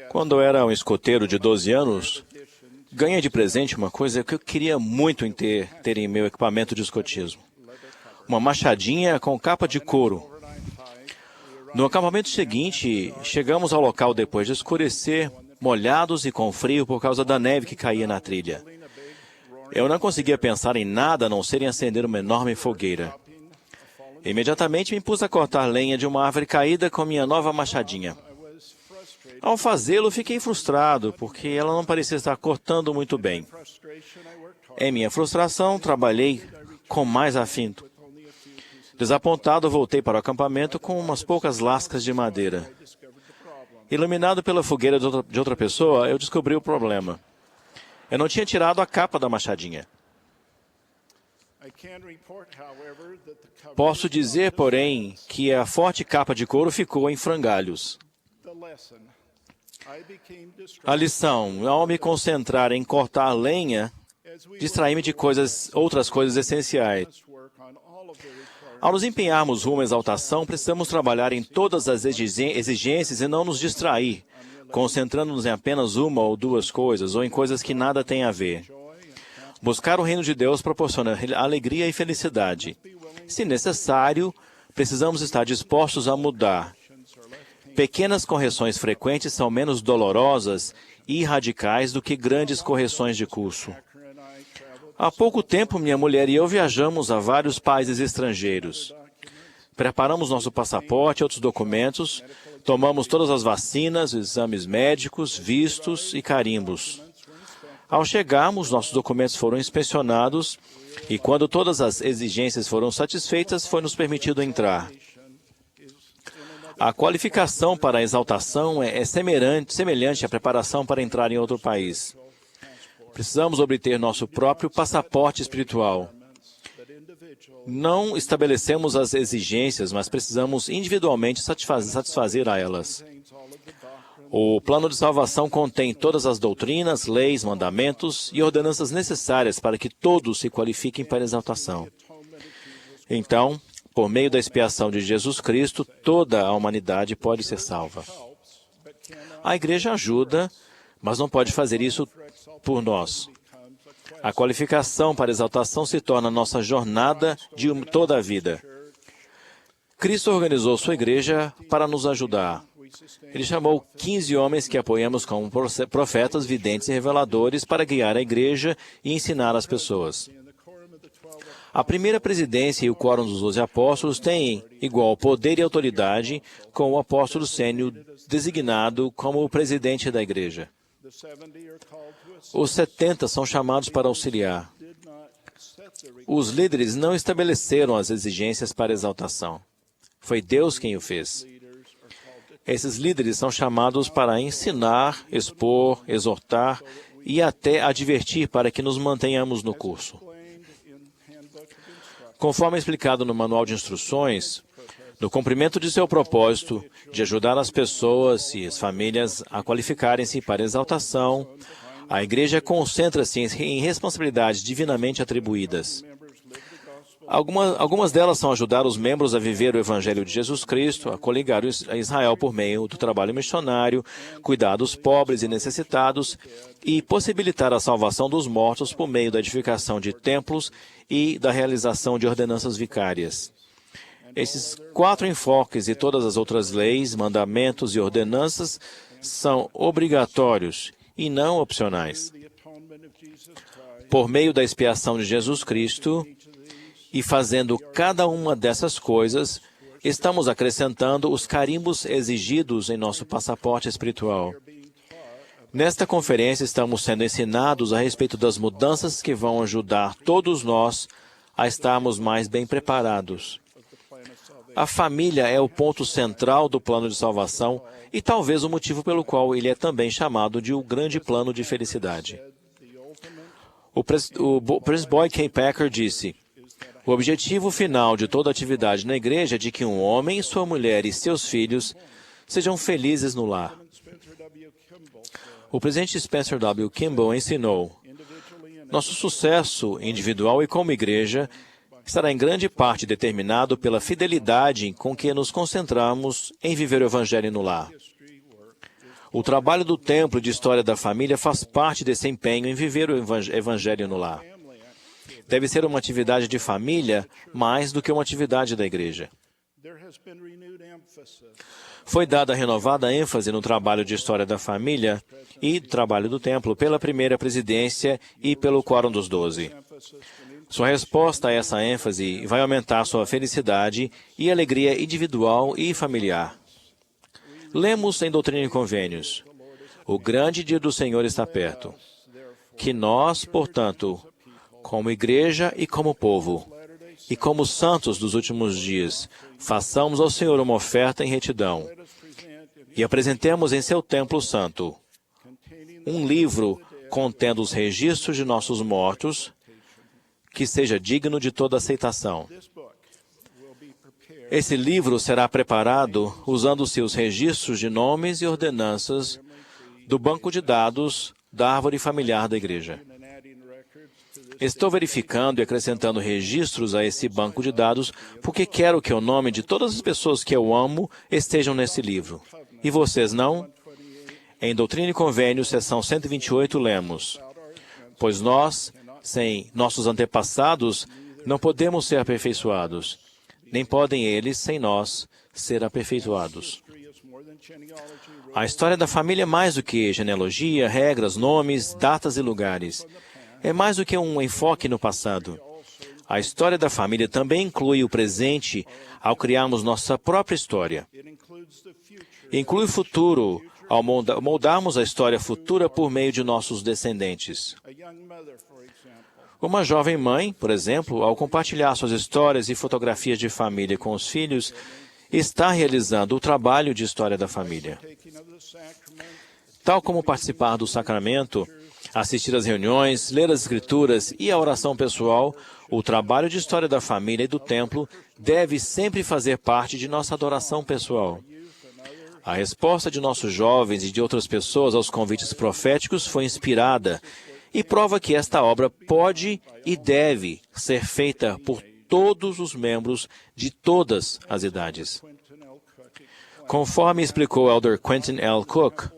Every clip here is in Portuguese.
Quando eu era um escoteiro de 12 anos, ganhei de presente uma coisa que eu queria muito ter em meu equipamento de escotismo. Uma machadinha com capa de couro. No acampamento seguinte, chegamos ao local depois de escurecer, molhados e com frio por causa da neve que caía na trilha. Eu não conseguia pensar em nada a não ser em acender uma enorme fogueira. Imediatamente me pus a cortar lenha de uma árvore caída com minha nova machadinha. Ao fazê-lo, fiquei frustrado, porque ela não parecia estar cortando muito bem. Em minha frustração, trabalhei com mais afinco. Desapontado, voltei para o acampamento com umas poucas lascas de madeira. Iluminado pela fogueira de outra pessoa, eu descobri o problema. Eu não tinha tirado a capa da machadinha. Posso dizer, porém, que a forte capa de couro ficou em frangalhos. A lição, ao me concentrar em cortar lenha, distraí-me de outras coisas essenciais. Ao nos empenharmos rumo à exaltação, precisamos trabalhar em todas as exigências e não nos distrair, concentrando-nos em apenas uma ou duas coisas, ou em coisas que nada têm a ver. Buscar o reino de Deus proporciona alegria e felicidade. Se necessário, precisamos estar dispostos a mudar. Pequenas correções frequentes são menos dolorosas e radicais do que grandes correções de curso. Há pouco tempo, minha mulher e eu viajamos a vários países estrangeiros. Preparamos nosso passaporte e outros documentos, tomamos todas as vacinas, exames médicos, vistos e carimbos. Ao chegarmos, nossos documentos foram inspecionados e, quando todas as exigências foram satisfeitas, foi-nos permitido entrar. A qualificação para a exaltação é semelhante à preparação para entrar em outro país. Precisamos obter nosso próprio passaporte espiritual. Não estabelecemos as exigências, mas precisamos individualmente satisfazer a elas. O plano de salvação contém todas as doutrinas, leis, mandamentos e ordenanças necessárias para que todos se qualifiquem para a exaltação. Então, por meio da expiação de Jesus Cristo, toda a humanidade pode ser salva. A igreja ajuda, mas não pode fazer isso por nós. A qualificação para a exaltação se torna nossa jornada de toda a vida. Cristo organizou sua igreja para nos ajudar. Ele chamou 15 homens que apoiamos como profetas, videntes e reveladores para guiar a igreja e ensinar as pessoas. A primeira presidência e o quórum dos 12 apóstolos têm igual poder e autoridade com o apóstolo sênior designado como o presidente da igreja. Os 70 são chamados para auxiliar. Os líderes não estabeleceram as exigências para a exaltação. Foi Deus quem o fez. Esses líderes são chamados para ensinar, expor, exortar e até advertir para que nos mantenhamos no curso. Conforme explicado no manual de instruções, no cumprimento de seu propósito de ajudar as pessoas e as famílias a qualificarem-se para a exaltação, a igreja concentra-se em responsabilidades divinamente atribuídas. Algumas delas são ajudar os membros a viver o Evangelho de Jesus Cristo, a coligar a Israel por meio do trabalho missionário, cuidar dos pobres e necessitados e possibilitar a salvação dos mortos por meio da edificação de templos e da realização de ordenanças vicárias. Esses 4 enfoques e todas as outras leis, mandamentos e ordenanças são obrigatórios e não opcionais. Por meio da expiação de Jesus Cristo, e fazendo cada uma dessas coisas, estamos acrescentando os carimbos exigidos em nosso passaporte espiritual. Nesta conferência, estamos sendo ensinados a respeito das mudanças que vão ajudar todos nós a estarmos mais bem preparados. A família é o ponto central do plano de salvação e talvez o motivo pelo qual ele é também chamado de o grande plano de felicidade. O Presidente Boyd K. Packer disse: o objetivo final de toda atividade na igreja é de que um homem, sua mulher e seus filhos sejam felizes no lar. O presidente Spencer W. Kimball ensinou: nosso sucesso individual e como igreja estará em grande parte determinado pela fidelidade com que nos concentramos em viver o Evangelho no lar. O trabalho do templo de história da família faz parte desse empenho em viver o Evangelho no lar. Deve ser uma atividade de família mais do que uma atividade da igreja. Foi dada renovada ênfase no trabalho de história da família e trabalho do templo pela primeira presidência e pelo Quórum dos 12. Sua resposta a essa ênfase vai aumentar sua felicidade e alegria individual e familiar. Lemos em Doutrina e Convênios: o grande dia do Senhor está perto. Que nós, portanto, como igreja e como povo, e como santos dos últimos dias, façamos ao Senhor uma oferta em retidão e apresentemos em seu templo santo um livro contendo os registros de nossos mortos, que seja digno de toda aceitação. Esse livro será preparado usando-se os registros de nomes e ordenanças do banco de dados da árvore familiar da igreja. Estou verificando e acrescentando registros a esse banco de dados porque quero que o nome de todas as pessoas que eu amo estejam nesse livro. E vocês não? Em Doutrina e Convênios, seção 128, lemos: pois nós, sem nossos antepassados, não podemos ser aperfeiçoados, nem podem eles, sem nós, ser aperfeiçoados. A história da família é mais do que genealogia, regras, nomes, datas e lugares. É mais do que um enfoque no passado. A história da família também inclui o presente ao criarmos nossa própria história. Inclui o futuro ao moldarmos a história futura por meio de nossos descendentes. Uma jovem mãe, por exemplo, ao compartilhar suas histórias e fotografias de família com os filhos, está realizando o trabalho de história da família. Tal como participar do sacramento, assistir às reuniões, ler as escrituras e a oração pessoal, o trabalho de história da família e do templo deve sempre fazer parte de nossa adoração pessoal. A resposta de nossos jovens e de outras pessoas aos convites proféticos foi inspirada e prova que esta obra pode e deve ser feita por todos os membros de todas as idades. Conforme explicou Elder Quentin L. Cook,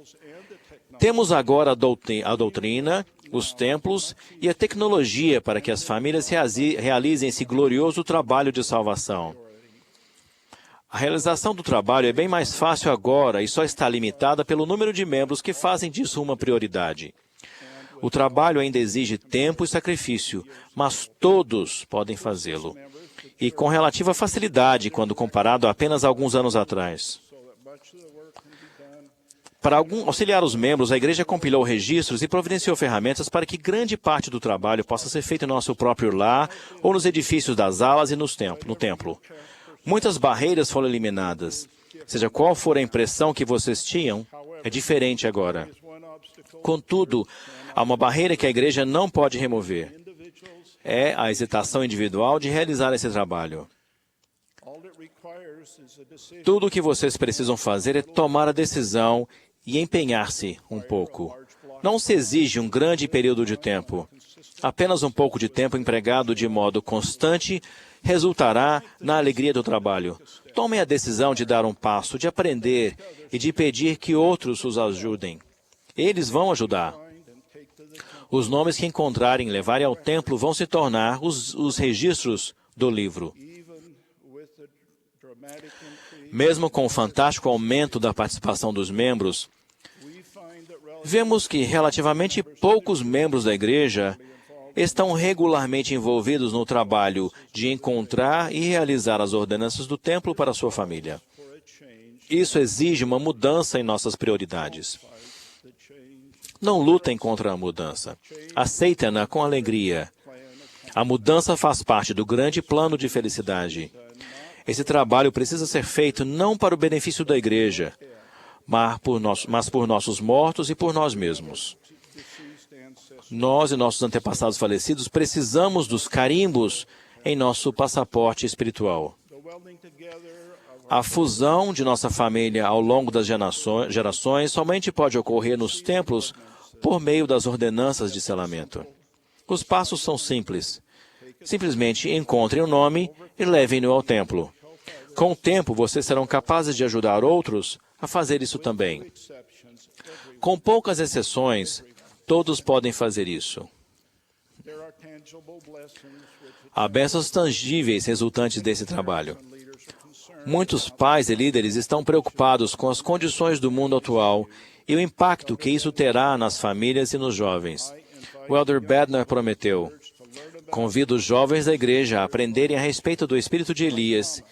temos agora a doutrina, os templos e a tecnologia para que as famílias realizem esse glorioso trabalho de salvação. A realização do trabalho é bem mais fácil agora e só está limitada pelo número de membros que fazem disso uma prioridade. O trabalho ainda exige tempo e sacrifício, mas todos podem fazê-lo. E com relativa facilidade, quando comparado a apenas alguns anos atrás. Para auxiliar os membros, a igreja compilou registros e providenciou ferramentas para que grande parte do trabalho possa ser feito em nosso próprio lar ou nos edifícios das alas e no templo. Muitas barreiras foram eliminadas. Seja qual for a impressão que vocês tinham, é diferente agora. Contudo, há uma barreira que a igreja não pode remover. É a hesitação individual de realizar esse trabalho. Tudo o que vocês precisam fazer é tomar a decisão e empenhar-se um pouco. Não se exige um grande período de tempo. Apenas um pouco de tempo empregado de modo constante resultará na alegria do trabalho. Tomem a decisão de dar um passo, de aprender e de pedir que outros os ajudem. Eles vão ajudar. Os nomes que encontrarem e levarem ao templo vão se tornar os registros do livro. Mesmo com o fantástico aumento da participação dos membros, vemos que relativamente poucos membros da igreja estão regularmente envolvidos no trabalho de encontrar e realizar as ordenanças do templo para sua família. Isso exige uma mudança em nossas prioridades. Não lutem contra a mudança. Aceitem-na com alegria. A mudança faz parte do grande plano de felicidade. Esse trabalho precisa ser feito não para o benefício da igreja, mas por nossos mortos e por nós mesmos. Nós e nossos antepassados falecidos precisamos dos carimbos em nosso passaporte espiritual. A fusão de nossa família ao longo das gerações somente pode ocorrer nos templos por meio das ordenanças de selamento. Os passos são simples. Simplesmente encontrem o nome e levem-no ao templo. Com o tempo, vocês serão capazes de ajudar outros a fazer isso também. Com poucas exceções, todos podem fazer isso. Há bênçãos tangíveis resultantes desse trabalho. Muitos pais e líderes estão preocupados com as condições do mundo atual e o impacto que isso terá nas famílias e nos jovens. O Elder Bednar prometeu: convido os jovens da igreja a aprenderem a respeito do espírito de Elias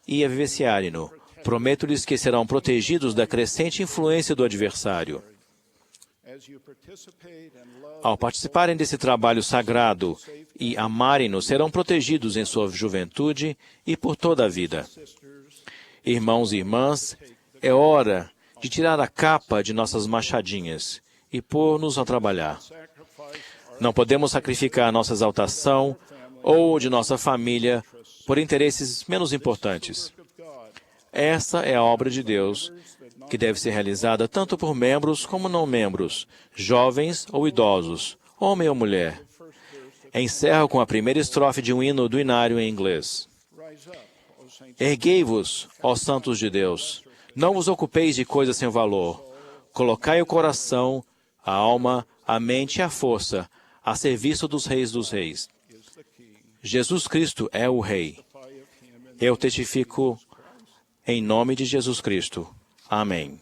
e a vivenciarem-no. Prometo-lhes que serão protegidos da crescente influência do adversário. Ao participarem desse trabalho sagrado e amarem-no, serão protegidos em sua juventude e por toda a vida. Irmãos e irmãs, é hora de tirar a capa de nossas machadinhas e pôr-nos a trabalhar. Não podemos sacrificar nossa exaltação ou de nossa família por interesses menos importantes. Essa é a obra de Deus, que deve ser realizada tanto por membros como não membros, jovens ou idosos, homem ou mulher. Encerro com a primeira estrofe de um hino do inário em inglês. Erguei-vos, ó santos de Deus, não vos ocupeis de coisas sem valor. Colocai o coração, a alma, a mente e a força a serviço dos reis. Jesus Cristo é o Rei. Eu testifico em nome de Jesus Cristo. Amém.